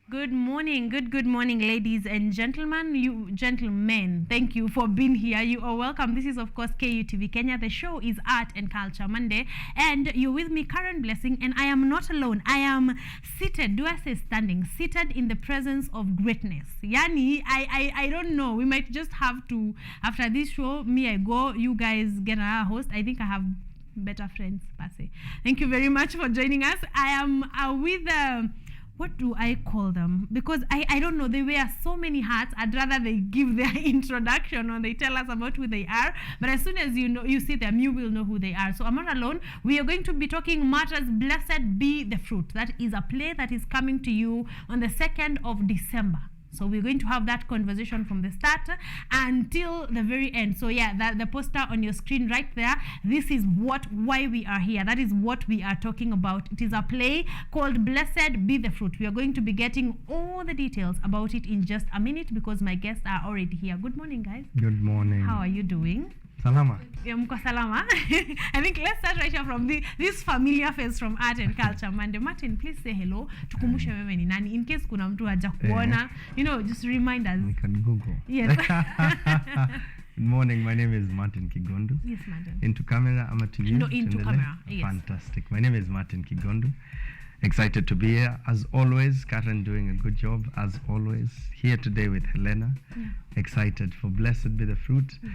Good morning, good morning, ladies and gentlemen. You gentlemen, thank you for being here. You are welcome. This is, of course, KUTV Kenya. The show is Art and Culture Monday, and you're with me, Karen Blessing, and I am not alone. I am seated, do I say standing, seated in the presence of greatness. Yani, I don't know. We might just have to, after this show, me, I go, you guys get a host. I think I have better friends, per se. Thank you very much for joining us. I am with... what do I call them? Because I don't know, they wear so many hats. I'd rather they give their introduction or they tell us about who they are. But as soon as you see them, you will know who they are. So I'm not alone. We are going to be talking matters Blessed Be the Fruit. That is a play that is coming to you on the 2nd of December. So we're going to have that conversation from the start until the very end. So yeah, the poster on your screen right there, this is why we are here. That is what we are talking about. It is a play called Blessed Be the Fruit. We are going to be getting all the details about it in just a minute because my guests are already here. Good morning, guys. Good morning. How are you doing? Salama. Mko salama. I think let's start right here from this familiar face from Art and Culture Monday. Martin, please say hello. Tukumbushe wewe ni nani. In case kuna mtu haja kuona, just remind us. We can Google. Yes. Good morning. My name is Martin Kigondu. Yes, Martin. Into camera, I'm at you. No, into camera. Yes. Fantastic. My name is Martin Kigondu. Excited to be here. As always, Karen doing a good job. As always, here today with Hellena. Yeah. Excited for Blessed Be the Fruit. Yeah.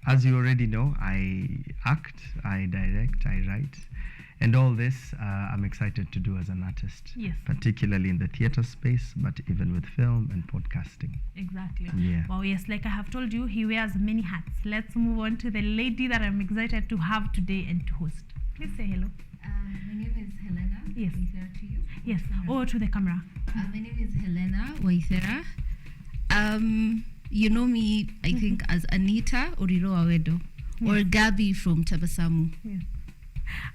As you already know, I act, I direct, I write, and all this I'm excited to do as an artist, yes, particularly in the theater space, but even with film and podcasting. Exactly. Yeah. Well, yes, like I have told you, he wears many hats. Let's move on to the lady that I'm excited to have today and to host. Please say hello. My name is Hellena. Yes. Waithera to you. Yes. Oh, to the camera. My name is Hellena Waithera. You know me, I think, as Anita Oriro Awedo, or Gabby from Tabasamu. Yeah.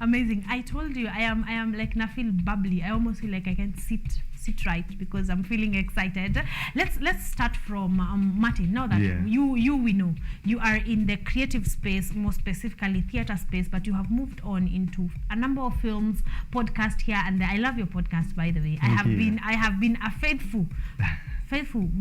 Amazing. I told you I am like I feel bubbly. I almost feel like I can sit right because I'm feeling excited. Let's start from Martin. Now that we know you are in the creative space, more specifically theater space, but you have moved on into a number of films, podcast here and there. I love your podcast, by the way. I have been a faithful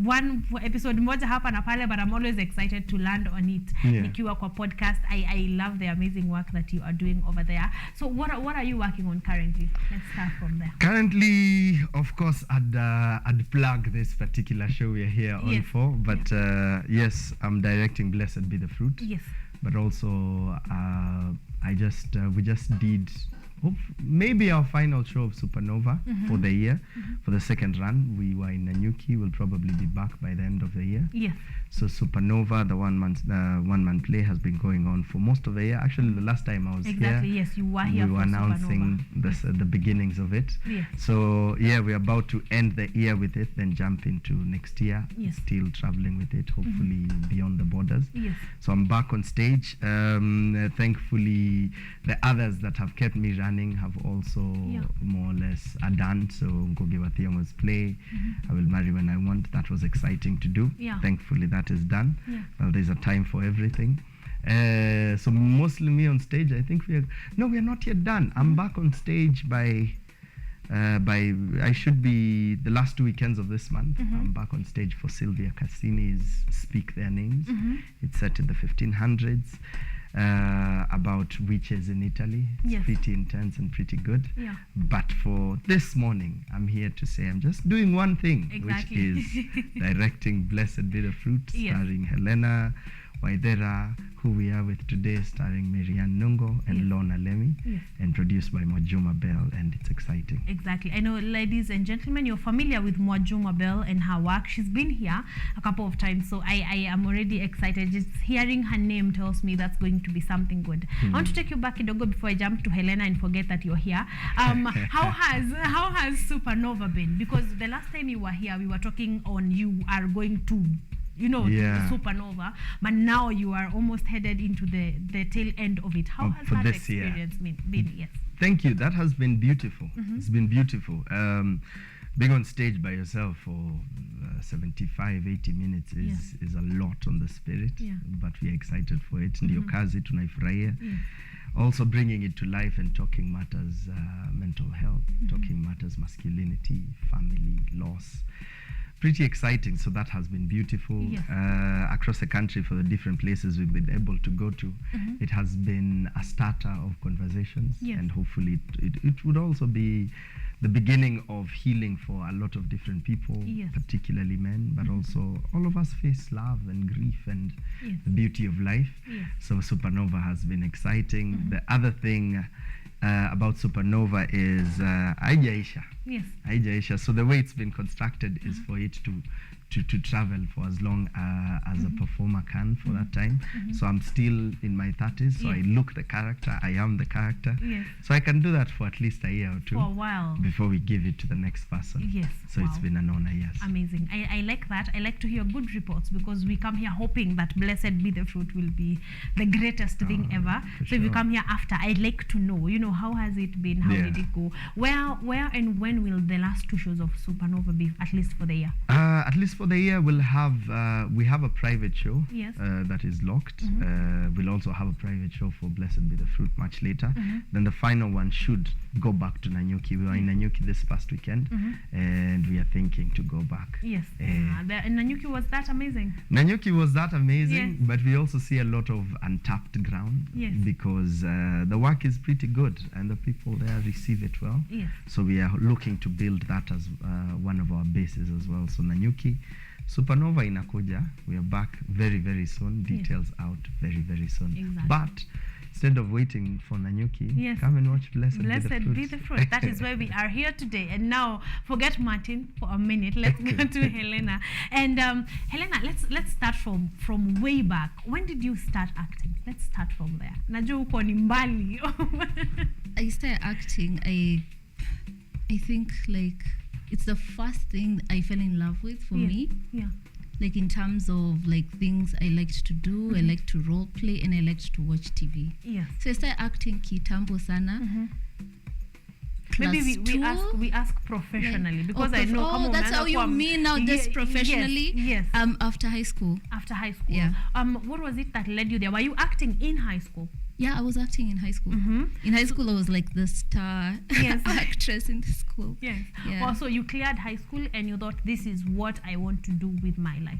one episode moja hapa na pale, but I'm always excited to land on it. Nikiwa kwa podcast, I love the amazing work that you are doing over there. So what are you working on currently? Let's start from there. Currently, of course, I'd plug this particular show we're here on for, but yes, I'm directing Blessed Be the Fruit. Yes. But also, we just did maybe our final show of Supernova for the year, for the second run. We were in Nanyuki. We'll probably be back by the end of the year. Yeah. So Supernova, the one man play, has been going on for most of the year. Actually, the last time I was here, yes, you were here. We were announcing the beginnings of it. Yeah. So yeah, we're about to end the year with it, then jump into next year. Yes. Still traveling with it, hopefully beyond the borders. Yes. So I'm back on stage. Thankfully, the others that have kept me running have also more or less done. So Ngogi Wathiong's play, I Will Marry When I Want, that was exciting to do. Yeah. Thankfully that is done. Yeah. Well, there's a time for everything. So mostly me on stage. I think we're not yet done. I'm back on stage by I should be the last 2 weekends of this month. I'm back on stage for Silvia Cassini's Speak Their Names. It's set in the 1500s. About witches in Italy. It's pretty intense and pretty good. Yeah. But for this morning, I'm here to say I'm just doing one thing, which is directing Blessed Be the Fruit, starring Hellena Waithera, who we are with today, starring Marianne Nungo and Lorna Lemmy, and produced by Mwajuma Bell, and it's exciting. Exactly. I know, ladies and gentlemen, you're familiar with Mwajuma Bell and her work. She's been here a couple of times, so I am already excited. Just hearing her name tells me that's going to be something good. I want to take you back, Kidogo, before I jump to Hellena and forget that you're here. How has Supernova been? Because the last time you were here, we were talking on you are going to Supernova, but now you are almost headed into the tail end of it. How has that experience been? Yes. Thank you. That has been beautiful. It's been beautiful. Being on stage by yourself for 75, 80 minutes is a lot on the spirit, but we are excited for it. Ndio kazi tunaifurahia. also bringing it to life and talking matters mental health, talking matters masculinity, family, loss. Pretty exciting. So that has been beautiful. Yes. Across the country for the different places we've been able to go to. It has been a starter of conversations, Yes. and hopefully it would also be the beginning of healing for a lot of different people, Yes. particularly men, but also all of us face love and grief and Yes. the beauty of life. Yes. So Supernova has been exciting. The other thing about Supernova is haijaisha. Yes. Haijaisha. So the way it's been constructed is for it to travel for as long as a performer can for that time. So I'm still in my 30s, so I Yes. look the character, I am the character. Yes. So I can do that for at least a year or two For a while. before we give it to the next person. Yes. So it's Wow. been an honor, yes. Amazing. I like that. I like to hear good reports because we come here hoping that Blessed Be the Fruit will be the greatest thing ever. for So if you sure. come here after, I'd like to know, how has it been? How Yeah. did it go? Where and when will the last 2 shows of Supernova be, at least for the year? At least for the year, we have a private show Yes. that is locked. We'll also have a private show for Blessed Be the Fruit much later. Then the final one should go back to Nanyuki. We were in Nanyuki this past weekend, and we are thinking to go back. Yes. Eh. Nanyuki was that amazing. Nanyuki was that amazing, Yes. but we also see a lot of untapped ground Yes. because the work is pretty good and the people there receive it well. Yes. So we are looking to build that as one of our bases as well. So Nanyuki, Supernova inakuja. We are back very, very soon. Yes. Details out very, very soon. Exactly. But instead of waiting for Nanyuki, Yes. come and watch Blessed Blessed Be the Fruit. That is why we are here today. And now, forget Martin for a minute. Let's go to Hellena. And Hellena, let's start from way back. When did you start acting? Let's start from there. Najua uko ni mbali. I started acting. I think like it's the first thing I fell in love with for Yes. me. Yeah. Like in terms of like things I liked to do, I liked to role play, and I liked to watch TV. Yes. So I started acting kitambo sana. Maybe Class two. we ask professionally because I know. Oh, that's how you mean now. This professionally. Yes. After high school. After high school. Yeah. What was it that led you there? Were you acting in high school? Yeah, I was acting in high school. In high school, I was like the star Yes. actress in the school. Yes. Yeah. Also, you cleared high school and you thought this is what I want to do with my life.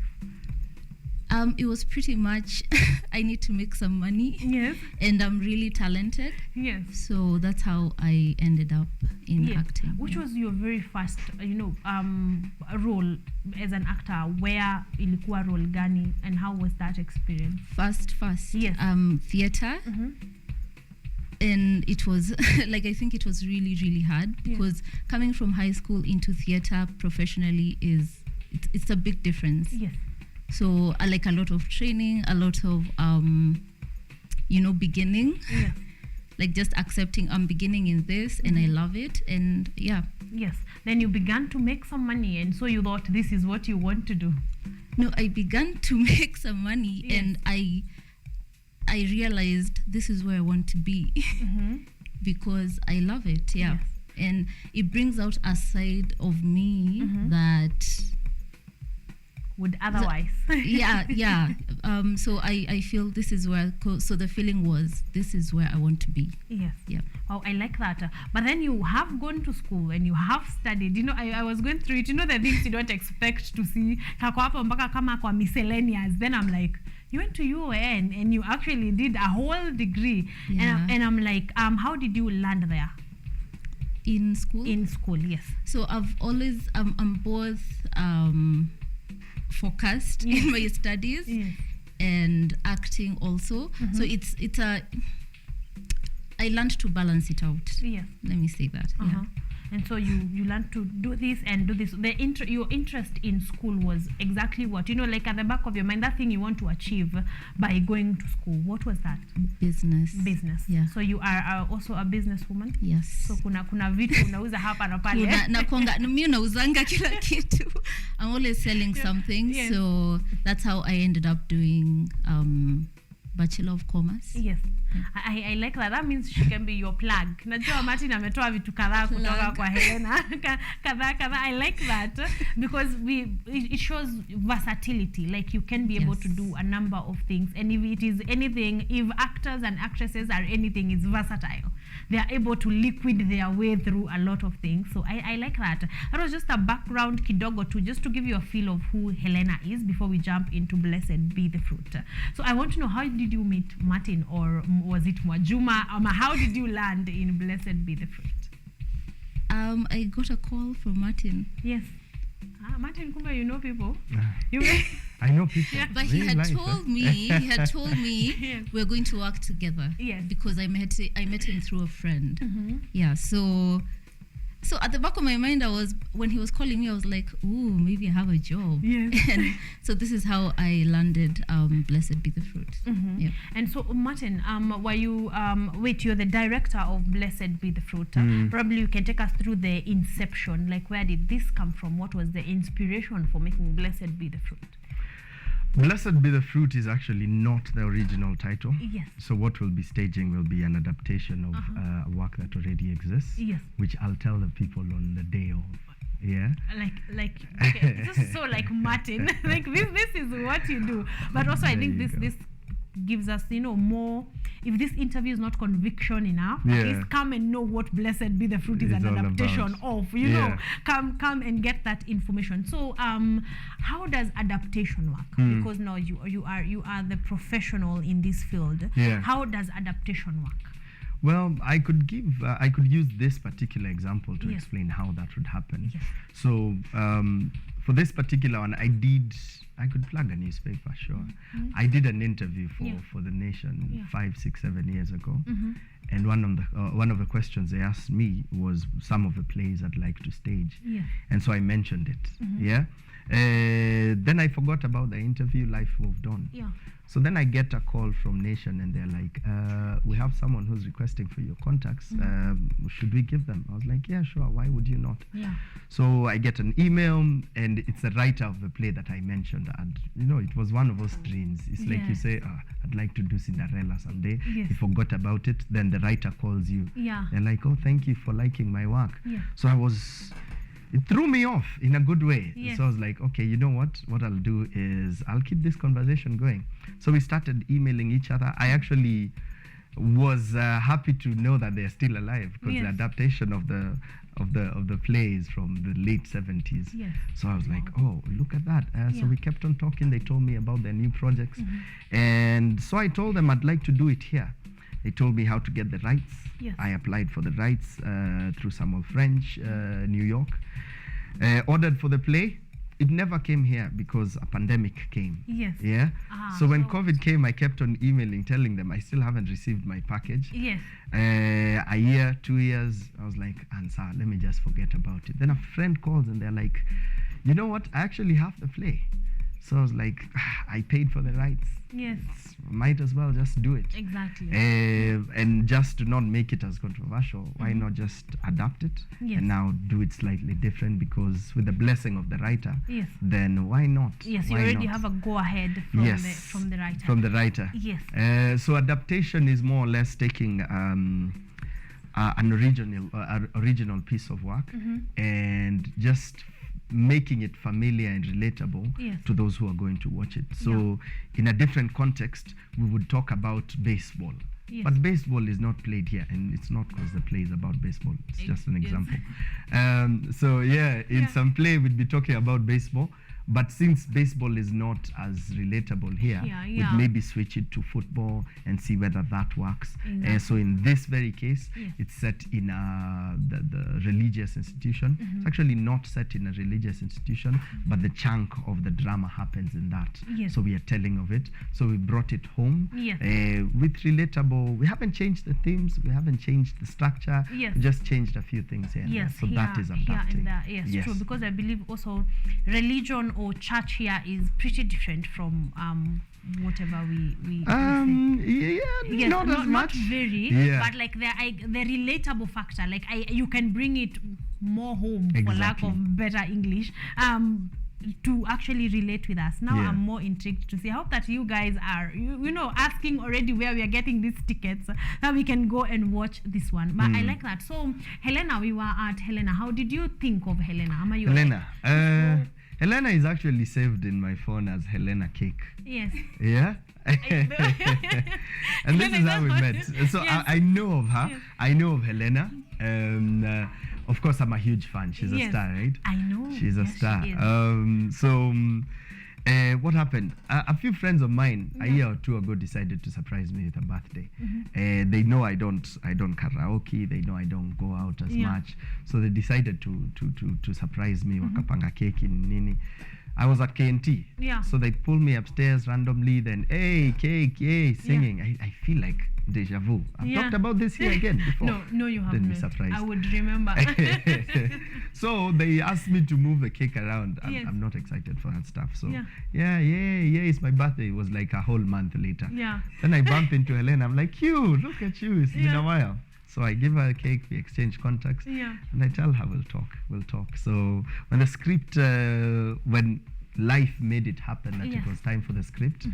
It was pretty much I need to make some money, Yes. and I'm really talented. Yes. So that's how I ended up in Yes. acting. Which was your very first, role as an actor? Where ilikuwa role gani, and how was that experience? First. Yes. Theater. And it was like I think it was really, really hard because coming from high school into theater professionally it's a big difference. Yes. So I like a lot of training, a lot of beginning. Yes. Like just accepting I'm beginning in this and I love it, and yeah. Yes. Then you began to make some money, and so you thought this is what you want to do. No, I began to make some money. Yes. And I realized this is where I want to be because I love it. Yeah. Yes. And it brings out a side of me that Would otherwise. yeah. So I feel this is where so the feeling was this is where I want to be. Yes. Yeah. Oh, I like that. But then you have gone to school and you have studied. I was going through it. The things you don't expect to see. Kako hapo mpaka kama kwa miscellaneous. Then I'm like, you went to UON and you actually did a whole degree. Yeah. And I'm like, how did you land there? In school? In school, yes. So I've always I'm both focused in my studies and acting also. So it's I learned to balance it out. Yes. Let me say that. Yeah. And so you learned to do this and do this. Your interest in school was exactly what? Like at the back of your mind, that thing you want to achieve by going to school. What was that? Business. Yeah. So you are also a businesswoman? Yes. So kuna vitu unauza hapa na pale. Mimi nauzanga kila kitu. I'm always selling something. Yes. So that's how I ended up doing Bachelor of Commerce. Yes. I like that. That means she can be your plug. Najua Martin ametoa vitu kadhaa kutoka kwa Hellena. kadhaa. I like that because it shows versatility. Like you can be able to do a number of things. And if it is anything, if actors and actresses are anything, it's versatile. They are able to liquid their way through a lot of things. So I like that. That was just a background kidogo too, just to give you a feel of who Hellena is before we jump into Blessed Be the Fruit. So I want to know, how did you meet Martin, or was it Mwajuma? How did you land in Blessed Be the Fruit? I got a call from Martin. Yes. Martin, kumbe, you know people. I know people. Yeah. But he had told me Yes. we're going to work together. Yes. Because I met him through a friend. Yeah. So at the back of my mind, when he was calling me, I was like, ooh, maybe I have a job. Yes. And so this is how I landed Blessed Be the Fruit. Yeah. And so, Martin, were you, you're the director of Blessed Be the Fruit. Probably you can take us through the inception. Like, where did this come from? What was the inspiration for making Blessed Be the Fruit? Blessed Be the Fruit is actually not the original title. Yes. So what we'll be staging will be an adaptation of a work that already exists. Yes. Which I'll tell the people on the day of. Yeah. Like okay. This is so like Martin. Like this is what you do. But also I think this gives us, more. If this interview is not conviction enough, at least come and know what Blessed Be the Fruit is an adaptation of. You know, come and get that information. So, how does adaptation work? Because now you are the professional in this field. Yeah. How does adaptation work? Well, I could use this particular example to explain how that would happen. Yes. So, for this particular one, I could plug a newspaper, sure. I did an interview for The Nation 5, 6, 7 years ago. And one of the questions they asked me was some of the plays I'd like to stage. Yeah. And so I mentioned it. Yeah. Then I forgot about the interview, life moved on. Yeah. So then I get a call from Nation and they're like, we have someone who's requesting for your contacts. Should we give them? I was like, yeah, sure. Why would you not? Yeah. So I get an email and it's the writer of the play that I mentioned. And, it was one of those dreams. It's like you say, I'd like to do Cinderella someday. Yes. You forgot about it. Then the writer calls you. Yeah. They're like, oh, thank you for liking my work. Yeah. So it threw me off in a good way. Yes. So I was like, okay, you know what? What I'll do is I'll keep this conversation going. So we started emailing each other. I actually was happy to know that they're still alive because the adaptation of the plays from the late 70s. Yes. So I was like, oh, look at that. So we kept on talking. They told me about their new projects. And so I told them I'd like to do it here. They told me how to get the rights. Yes. I applied for the rights through Samuel French, New York. Ordered for the play. It never came here because a pandemic came. Yes. Yeah. So when COVID came, I kept on emailing, telling them I still haven't received my package. Yes. A year, 2 years, I was like, Ansa, let me just forget about it. Then a friend calls and they're like, you know what? I actually have the play. So I was like, I paid for the rights. Yes. Might as well just do it. Exactly. And just to not make it as controversial, why not just adapt it and now do it slightly different? Because with the blessing of the writer, then why not? Yes, why you already not? have a go-ahead from the writer. From the writer. Yes. So adaptation is more or less taking an original piece of work and just making it familiar and relatable to those who are going to watch it. So in a different context, we would talk about baseball. Yes. But baseball is not played here, and it's not because the play is about baseball. It's just an example. So in some play we'd be talking about baseball, but since baseball is not as relatable here, we'd maybe switch it to football and see whether that works. Exactly. So in this very case, it's set in the religious institution. It's actually not set in a religious institution, but the chunk of the drama happens in that. So we are telling of it. So we brought it home with relatable. We haven't changed the themes. We haven't changed the structure. We just changed a few things here. So that is adapting. Yes, true. Because I believe also religion or church here is pretty different from whatever we not as much. Not very, but like the relatable factor, like you can bring it more home, for lack of better English. to actually relate with us. Now Yeah. I'm more intrigued to see. I hope that you guys are, you know, asking already where we are getting these tickets, that we can go and watch this one. But I like that. So Hellena, we were at Hellena. How did you think of Hellena? Ama, you Hellena. Hellena is actually saved in my phone as Hellena Cake. Yes. Yeah. And this is how we met. So Yes. I know of her. Yes. I know of Hellena. Of course, I'm a huge fan. She's a Yes. star, right? I know. She's a Yes, star. she is. What happened? A few friends of mine a year or two ago decided to surprise me with a birthday. They know I don't karaoke. They know I don't go out as much. So they decided to surprise me. Wakapanga cake in nini. I was at KNT. Yeah. So they pulled me upstairs randomly. Then, hey, cake, yay, singing. I feel like deja vu. I've talked about this here again before. No, you Then haven't. be surprised. I would remember. So they asked me to move the cake around. Yes. I'm not excited for that stuff. So Yeah. it's my birthday. It was like a whole month later. Yeah. Then I bump into Hellena. I'm like, cute, look at you. It's been Yeah. a while. So I give her a cake, we exchange contacts, Yeah. and I tell her we'll talk. So when the script, when life made it happen that Yes. it was time for the script,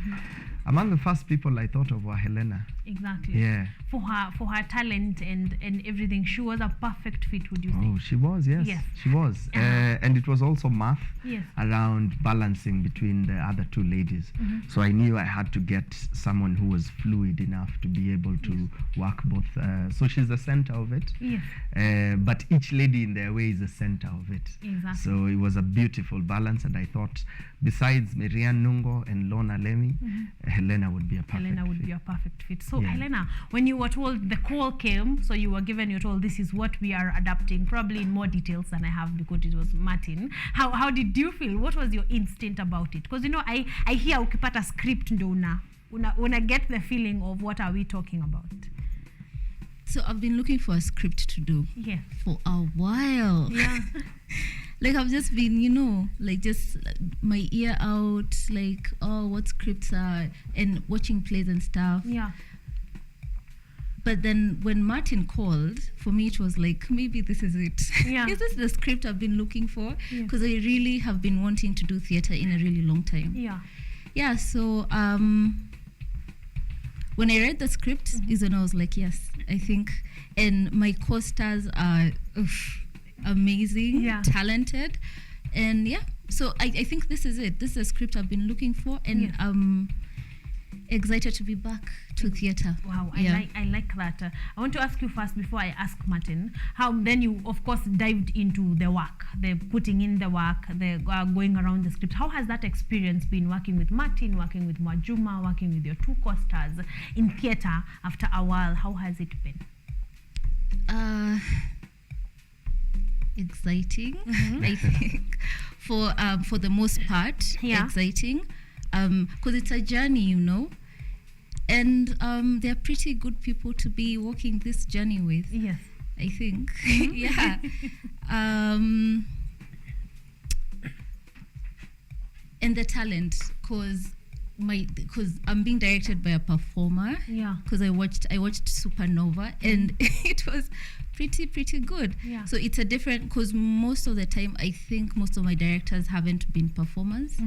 among the first people I thought of were Hellena. Exactly. Yeah. For her talent and everything, she was a perfect fit. Would you Oh, think? she was, yes. Yes. She was. And it was also math Yes. around balancing between the other two ladies. So I knew I had to get someone who was fluid enough to be able to work both. So she's the center of it. Yes. But each lady in their way is the center of it. Exactly. So it was a beautiful balance. And I thought, besides Miriam Nungo and Lorna Lemmy, Hellena would be a perfect Hellena would fit. be a perfect fit. So Yeah. Hellena, when you were told, the call came, so you're told this is what we are adapting, probably in more details than I have because it was Martin. How did you feel? What was your instinct about it? Because I hear ukipata script ndo una get the feeling of what are we talking about. So I've been looking for a script to do Yeah. for a while. Yeah. Like I've just been, like just my ear out, like, oh, what scripts are, and watching plays and stuff. Yeah. But then when Martin called, for me it was like, maybe this is it. Yeah. Is this the script I've been looking for? Yeah. Because I really have been wanting to do theater in a really long time. Yeah. Yeah, so when I read the script is when I was like, yes, I think, and my co-stars are amazing, Yeah. talented, and yeah, so I think this is it. This is a script I've been looking for, and Yeah. excited to be back to theater. Wow, Yeah. I like that. I want to ask you first before I ask Martin, how then you of course dived into the work, the putting in the work, the going around the script. How has that experience been working with Martin, working with Mwajuma, working with your two co-stars in theater after a while? How has it been? Exciting, I think, for the most part. Yeah. Exciting, because it's a journey, and they're pretty good people to be walking this journey with. Yes. I think. Yeah. And the talent, because I'm being directed by a performer. Yeah. Because I watched Supernova, and it was pretty good. Yeah. So it's a different, because most of the time I think most of my directors haven't been performers.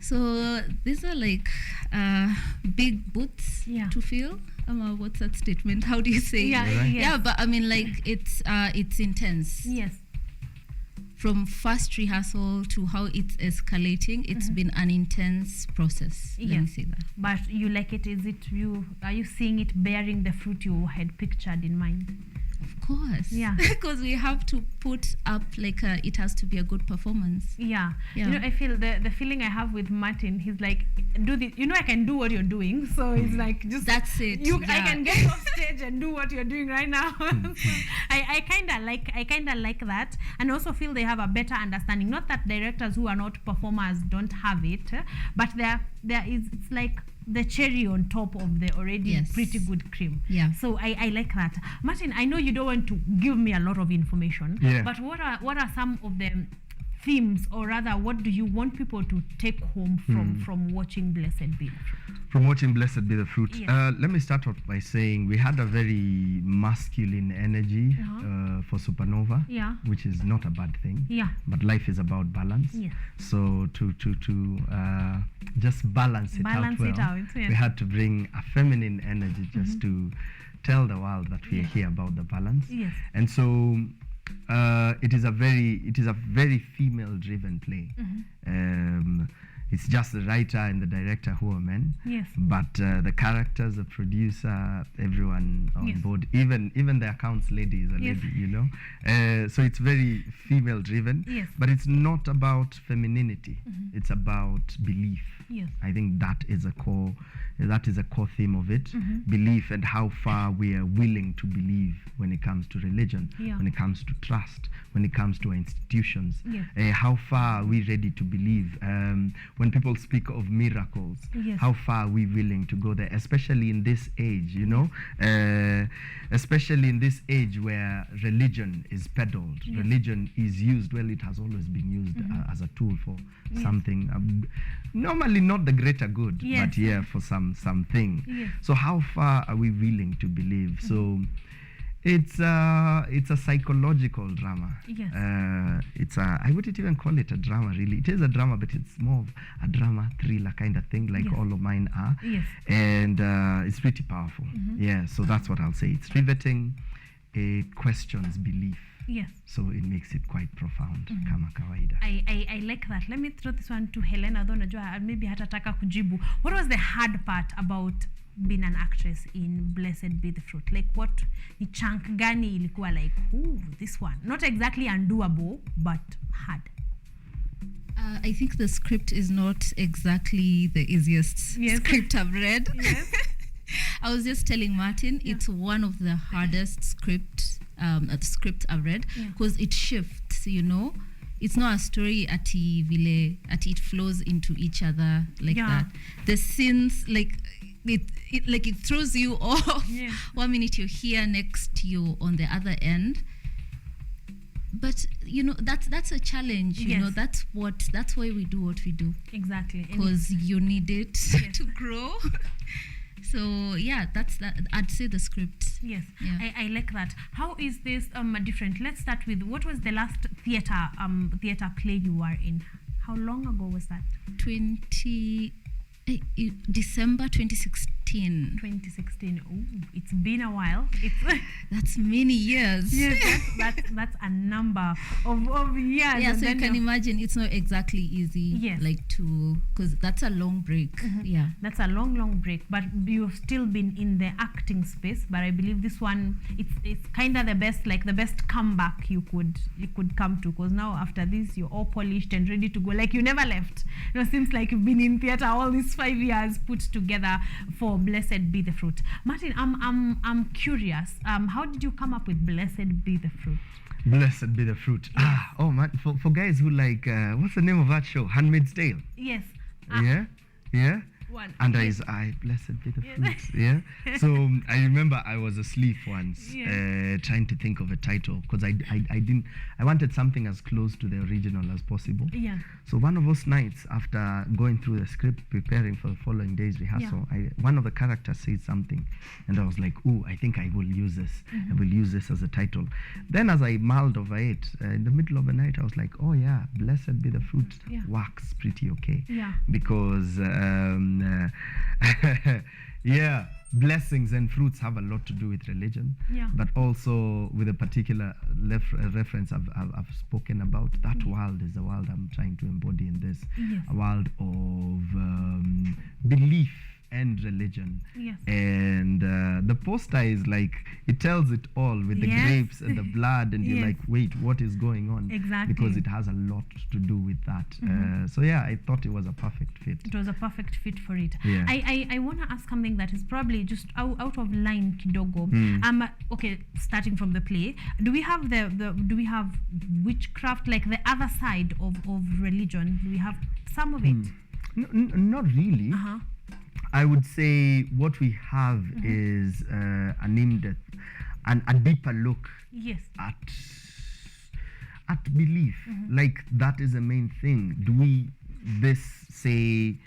So these are like big boots Yeah. to fill. What's that statement? How do you say? Yeah. Right. Yes. Yeah, but I mean, like it's intense. Yes. From first rehearsal to how it's escalating, it's been an intense process. Let me Yes. say that. But you like it? Are you seeing it bearing the fruit you had pictured in mind? Of course. Yeah. Because we have to put up like it has to be a good performance. Yeah. Yeah. I feel the feeling I have with Martin, he's like, do this, I can do what you're doing. So it's like, just That's it. I yeah. can get off stage and do what you're doing right now. So I kind of like that, and also feel they have a better understanding. Not that directors who are not performers don't have it, but it's like the cherry on top of the already Yes. pretty good cream. Yeah. So I like that. Martin, I know you don't want to give me a lot of information, Yeah. but what are some of the themes, or rather what do you want people to take home from watching Blessed Be? From watching Blessed Be the Fruit. Yes. Let me start off by saying we had a very masculine energy for Supernova, Yeah. which is not a bad thing. Yeah. But life is about balance. Yes. So to just balance it Balance out it well, out, yes. we had to bring a feminine energy just to tell the world that we are here about the balance. Yes. And so it is a very female-driven play. It's just the writer and the director who are men. Yes. But the characters, the producer, everyone on Yes. board, even the accounts lady is a Yes. lady, you know. So it's very female-driven. Yes. But it's not about femininity. It's about belief. Yes. I think that is a core theme of it. Belief and how far we are willing to believe when it comes to religion, Yeah. when it comes to trust, when it comes to our institutions. Yes. How far are we ready to believe? When people speak of miracles, Yes. how far are we willing to go there, especially in this age, you know? Especially in this age where religion is peddled, Yes. religion is used, well, it has always been used as a tool for Yes. something, normally not the greater good, Yes. but yeah, for something. Yes. So how far are we willing to believe? So it's a psychological drama. Yes. I wouldn't even call it a drama, really. It is a drama, but it's more of a drama thriller kind of thing, like Yes. all of mine are. Yes. And it's pretty powerful. Yeah, so that's what I'll say. It's riveting. It questions belief. Yes. So it makes it quite profound, kama kawaida. I like that. Let me throw this one to Hellena, though najua maybe hatataka kujibu. What was the hard part about being an actress in Blessed Be the Fruit? Like, what ni chunk gani ilikuwa like, ooh, this one? Not exactly undoable, but hard. I think the script is not exactly the easiest Yes. script I've read. Yes. I was just telling Martin, it's one of the hardest scripts I've read Yeah. because it shifts, you know. It's not a story ati it flows into each other like Yeah. that. The scenes it throws you off. Yeah. 1 minute you're here, next you're on the other end. But you know that's a challenge. You Yes. know that's why we do what we do, Exactly. And because you need it Yes. to grow. So yeah, that's that. I'd say the script. yes, Yeah. I like that. How is this different? Let's start with, what was the last theater play you were in? How long ago was that? December 2016. 2016. Oh, it's been a while. It's That's many years. yes, that's a number of years. Yeah, and so you then can imagine it's not exactly easy. Yes. Like because that's a long break. Yeah. that's a long break, but you've still been in the acting space. But I believe this one, it's kind of the best comeback you could come to, because now after this you're all polished and ready to go. Like you never left. You know, seems like you've been in theater all these 5 years put together for Blessed Be the Fruit. Martin, I'm curious. How did you come up with Blessed Be the Fruit? Blessed Be the Fruit. Oh man, for guys who like, what's the name of that show? Handmaid's Tale. Yes. Yeah. One. Under Yes. his eye, blessed be the Yes. fruit. Yeah. So I remember I was asleep once, Yes. trying to think of a title, because I wanted something as close to the original as possible. Yeah. So one of those nights, after going through the script, preparing for the following day's rehearsal, one of the characters said something, and I was like, "Oh, I think I will use this. I will use this as a title." Then, as I mulled over it, in the middle of the night, I was like, "Oh yeah, blessed be the fruit." Yeah. Works pretty okay. Yeah. Because yeah, blessings and fruits have a lot to do with religion, Yeah. but also with a particular reference I've spoken about. That world is the world I'm trying to embody in this. Yes. A world of belief and religion. Yes. And the poster is like, it tells it all with the Yes. grapes and the blood, and you're Yes. like, wait, what is going on? Exactly. Because it has a lot to do with that. So yeah, I thought it was a perfect fit. It was a perfect fit for it. Yeah. I want to ask something that is probably just out of line kidogo. Okay, starting from the play, do we have do we have witchcraft, like the other side of religion? Do we have some of it? Not really. Uh-huh. I would say what we have is an in-depth and a deeper look Yes. at belief. Like that is the main thing. Do we this say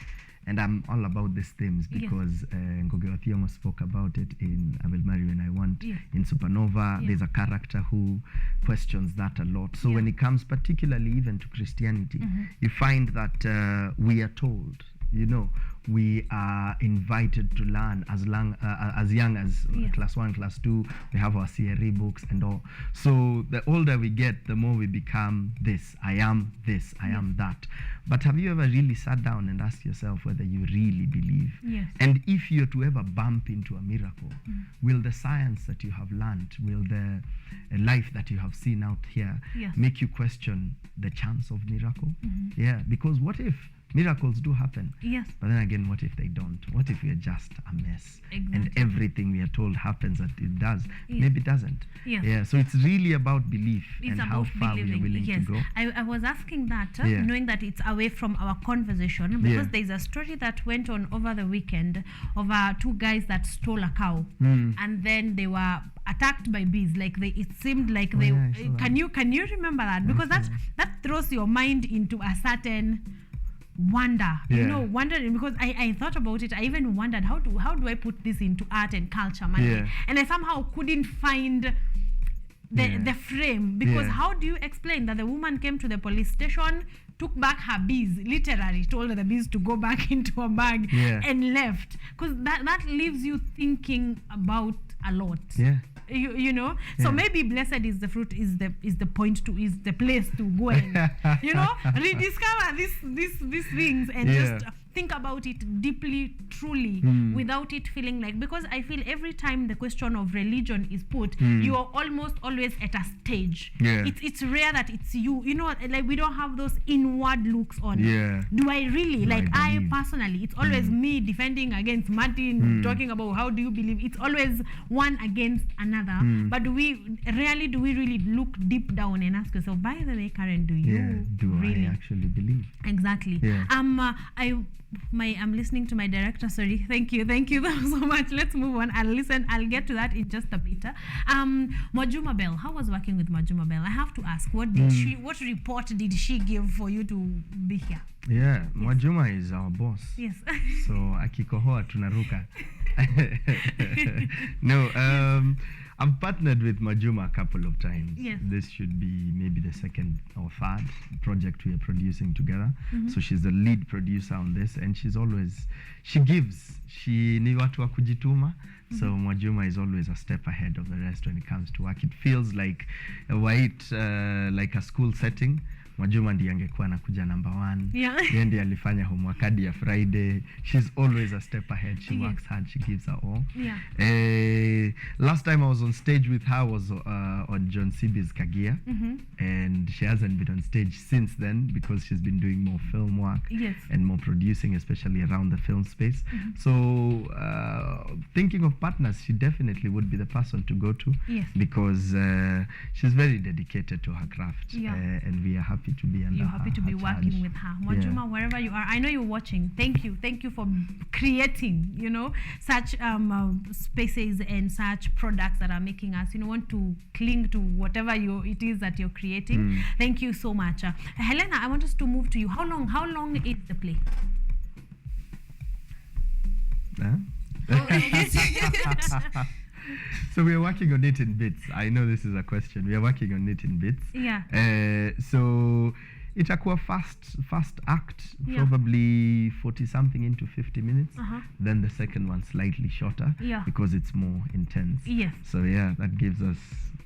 and I'm all about these themes because Ngugi wa Thiong'o spoke about it in I Will Marry When I Want. In Supernova, there's a character who questions that a lot. So when it comes particularly even to Christianity, you find that we are told, you know, we are invited to learn as young as class 1, class 2. We have our CRE books and all. So the older we get, the more we become this. I am this. I am that. But have you ever really sat down and asked yourself whether you really believe? Yes. And if you're to ever bump into a miracle, will the science that you have learned, will the life that you have seen out here make you question the chance of miracle? Yeah, because what if miracles do happen? Yes. But then again, what if they don't? What if we are just a mess? Exactly. And everything we are told happens that it does? Maybe it doesn't. Yes. Yeah. So it's really about belief It's and about how far we are believing. willing to go. I was asking that, knowing that it's away from our conversation, because there's a story that went on over the weekend of two guys that stole a cow, and then they were attacked by bees. Like it seemed like they. Can you remember that? Because that throws your mind into a certain wonder, you know, wondering, because I thought about it. I even wondered how do I put this into art and culture, man. And I somehow couldn't find the frame, because how do you explain that the woman came to the police station, took back her bees, literally told the bees to go back into a bag and left? Because that leaves you thinking about a lot. You know, so maybe blessed is the fruit, is the point to, is the place to go and you know, rediscover these things and just think about it deeply, truly, without it feeling like, because I feel every time the question of religion is put, you are almost always at a stage. It's rare that it's you know, like we don't have those inward looks on. Do I really, like I personally, it's always me defending against Martin, talking about how do you believe. It's always one against another. But do we really look deep down and ask yourself, by the way, Karen, do you really I actually believe? Exactly. I'm listening to my director. Sorry. Thank you so much. Let's move on. I'll get to that in just a bit. Mwajuma Bell, how was working with Mwajuma Bell? I have to ask, what report did she give for you to be here? Mwajuma is our boss. Yes. So akikohoa tunaruka. No, I've partnered with Mwajuma a couple of times. This should be maybe the second or third project we are producing together. So she's the lead producer on this, and she gives. She ni watu wa kujituma. So Mwajuma is always a step ahead of the rest when it comes to work. It feels like like a school setting. Mwajuma ndiye angekuwa anakuja number 1. Yeye ndiye alifanya homework hadi ya Friday. She's always a step ahead. She works hard. She gives her all. Last time I was on stage with her was on John Sibi's Kagia. And she hasn't been on stage since then because she's been doing more film work and more producing, especially around the film space. So thinking of partners, she definitely would be the person to go to because she's very dedicated to her craft. And we are happy to be under You're happy to be working with her. Mwajuma, wherever you are, I know you're watching. Thank you for creating, you know, such spaces and such products that are making us, you know, want to cling to whatever it is that you're creating. Thank you so much. Hellena, I want us to move to you. How long is the play? So we are working on it in bits. I know this is a question. We are working on it in bits. So itakuwa first act, probably 40 something into 50 minutes. Then the second one slightly shorter because it's more intense. So that gives us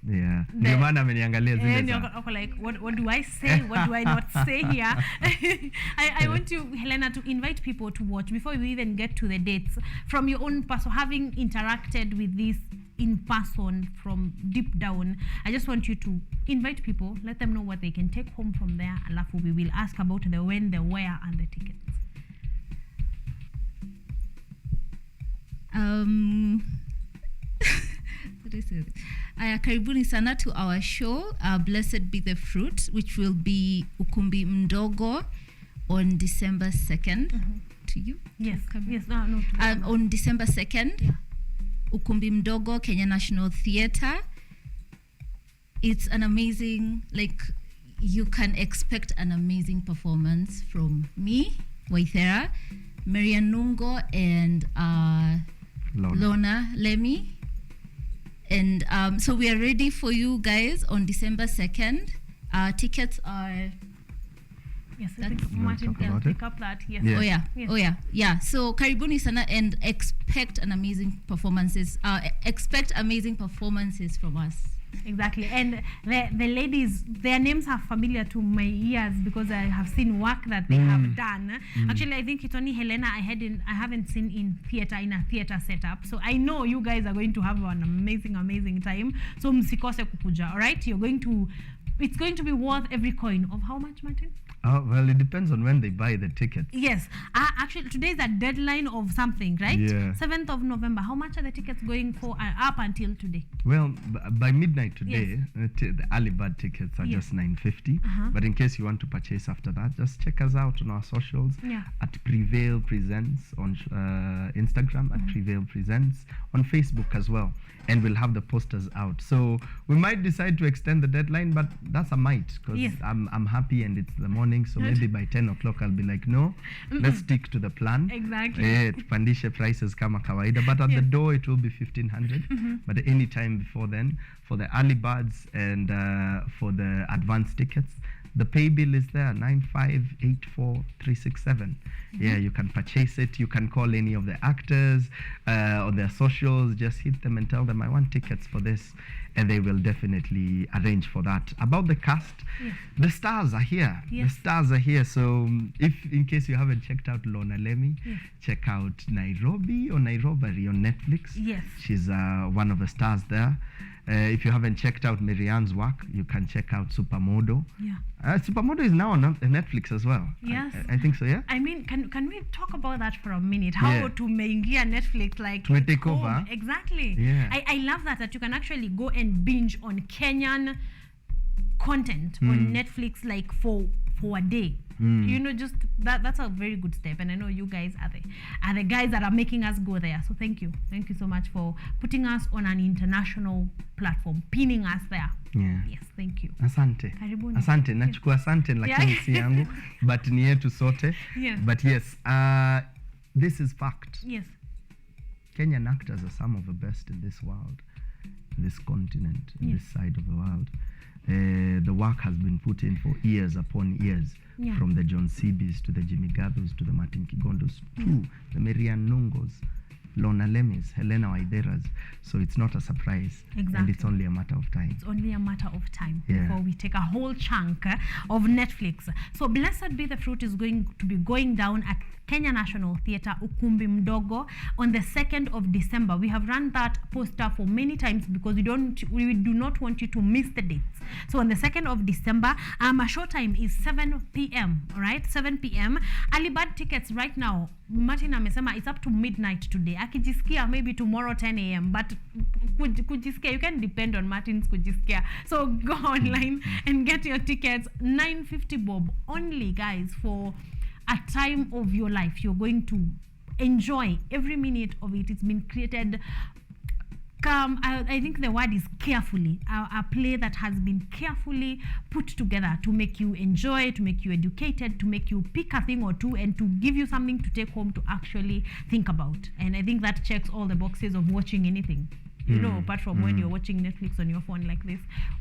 ndio maana ameniangalia zile like what do I say, what do I not say here? I want you, Hellena, to invite people to watch before we even get to the dates, from your own person, having interacted with this in person from deep down. I just want you to invite people, let them know what they can take home from there, alafu we will ask about the when, the where, and the tickets. Karibuni sana to our show, Blessed Be the Fruit, which will be Ukumbi Mdogo on December 2nd. To you? Yes. No. On December 2nd, Ukumbi Mdogo, Kenya National Theatre. It's an amazing, like, you can expect an amazing performance from me, Waithera, Marian Nungo and Lona Lemmy. And so we are ready for you guys on December 2nd. Tickets are... Yes, I think Martin can pick up that. Yes. Oh yeah. So karibuni sana and expect amazing performances from us. Exactly. And the ladies, their names are familiar to my ears because I have seen work that they have done. Actually, I think it's only Hellena I haven't seen in a theater setup. So I know you guys are going to have an amazing time. So msikose kukuja, all right? It's going to be worth every coin. Of how much, Martin? Well, it depends on when they buy the tickets. Yes. Actually, today is a deadline of something, right? Yeah. 7th of November. How much are the tickets going for up until today? Well, by midnight today, the early bird tickets are just $9.50. But in case you want to purchase after that, just check us out on our socials at Prevail Presents on Instagram, at Prevail Presents on Facebook as well. And we'll have the posters out. So we might decide to extend the deadline, but that's a might because I'm happy and it's the morning. So maybe by 10 o'clock I'll be like, no, let's stick to the plan. Exactly. Tupandishe prices kama kawaida, but at the door it will be 1,500. But any time before then, for the early birds and for the advanced tickets, the pay bill is there, 9584367. Yeah, you can purchase it. You can call any of the actors on their socials. Just hit them and tell them, I want tickets for this. And they will definitely arrange for that. About the cast, the stars are here. The stars are here. So if in case you haven't checked out Lona Lemmy, check out Nairobi on Netflix. Yes. She's one of the stars there. If you haven't checked out Marianne's work, you can check out Supermodo. Yeah. Supermodo is now on Netflix as well. Yes. I think so, yeah? I mean, can we talk about that for a minute? How to maingia Netflix to take over? Exactly. Yeah. I love that you can actually go and binge on Kenyan content on Netflix like for a day. You know, just that's a very good step, and I know you guys are the guys that are making us go there. So thank you so much for putting us on an international platform, pinning us there. Yeah. Yes, thank you. Asante. Karibuni. Asante. Nachukua asante lakini si yangu, but ni yetu sote. Yes. But yes, this is fact. Yes. Kenyan actors are some of the best in this world, in this continent, in this side of the world. The work has been put in for years upon years, from the John Cbs to the Jimmy Gathos to the Martin Kigondus to the Marian Nungos, Lona Lemis, Hellena Waideras. So it's not a surprise. Exactly. And it's only a matter of time. It's only a matter of time before we take a whole chunk of Netflix. So Blessed Be the Fruit is going to be going down at Kenya National Theatre, Ukumbi Mdogo, on the 2nd of December. We have run that poster for many times because we do not want you to miss the dates. So on the 2nd of December, our show time is 7 p.m. All right, 7 p.m. Early bird tickets right now, Martin amesema it's up to midnight today. Akijisikia maybe tomorrow 10 a.m. But kujisikia, you can depend on Martin's kujisikia. So go online and get your tickets. 950 bob only, guys, for a time of your life. You're going to enjoy every minute of it. It's been created, I think the word is carefully, a play that has been carefully put together to make you enjoy, to make you educated, to make you pick a thing or two, and to give you something to take home to actually think about. And I think that checks all the boxes of watching anything. You know, apart from when you're watching Netflix on your phone like this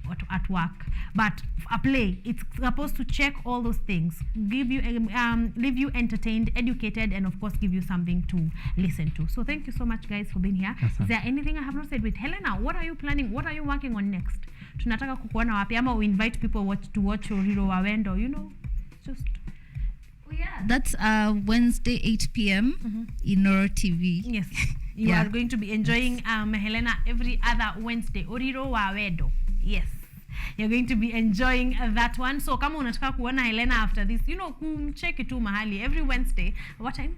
or at work. But a play, it's supposed to check all those things, give you, leave you entertained, educated, and of course give you something to listen to. So thank you so much, guys, for being here. Is there anything I have not said with Hellena? What are you planning? What are you working on next? Tunataka kukuona wapi? Ama we invite people to watch Oriro Wawendo, you know, just... That's Wednesday 8 p.m. in Noro TV. Yes. You are going to be enjoying Hellena every other Wednesday. Oriro Wawedo. Yes. You're going to be enjoying that one. So kama unataka kuona Hellena after this, you know, kumcheki tu mahali every Wednesday. What time?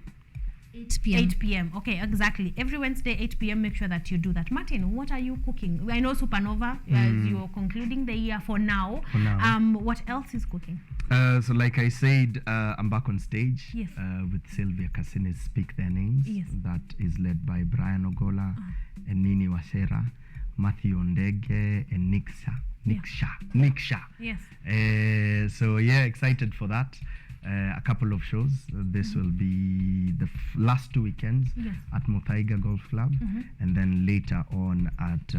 8 p.m. 8 p.m. Okay, exactly. Every Wednesday, 8 p.m. Make sure that you do that. Martin, what are you cooking? I know Supernova, as you're concluding the year for now. What else is cooking? So like I said, I'm back on stage with Sylvia Cassini's Speak Their Names. Yes. That is led by Brian Ogola and Nini Washera, Matthew Ondege, and Niksha. Yes. So yeah, excited for that. a couple of shows. This will be the last 2 weekends Yes. at Muthaiga Golf Club, and then later on at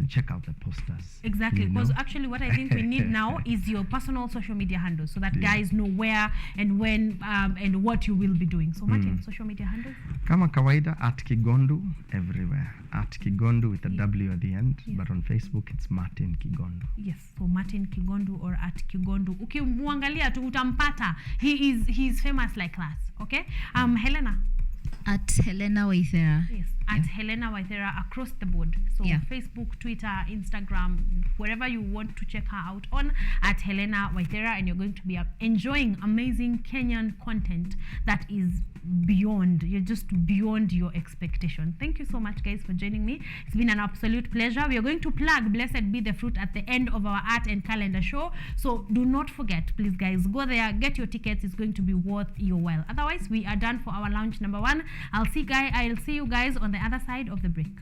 check out the posters. Exactly, you know. because actually what I think we need now is your personal social media handles so that Yeah. guys know where and when and what you will be doing. So Martin, social media handles? Kama kawaida at Kigondu everywhere. At Kigondu with a Yeah. W at the end, Yeah. but on Facebook it's Martin Kigondu. Yes, so Martin Kigondu or at Kigondu. Ukimwangalia tu utampata. He's famous like class. Okay? Hellena. At Hellena Waithera. Yes, at Hellena Waithera across the board. So Yeah. Facebook, Twitter, Instagram, wherever you want to check her out on at Hellena Waithera, and you're going to be enjoying amazing Kenyan content that is beyond. You're just beyond your expectation. Thank you so much, guys, for joining me. It's been an absolute pleasure. We are going to plug Blessed Be the Fruit at the end of our art and calendar show. So do not forget, please, guys, go there, get your tickets. It's going to be worth your while. Otherwise, we are done for our lounge number 1. I'll see you guys on the other side of the break.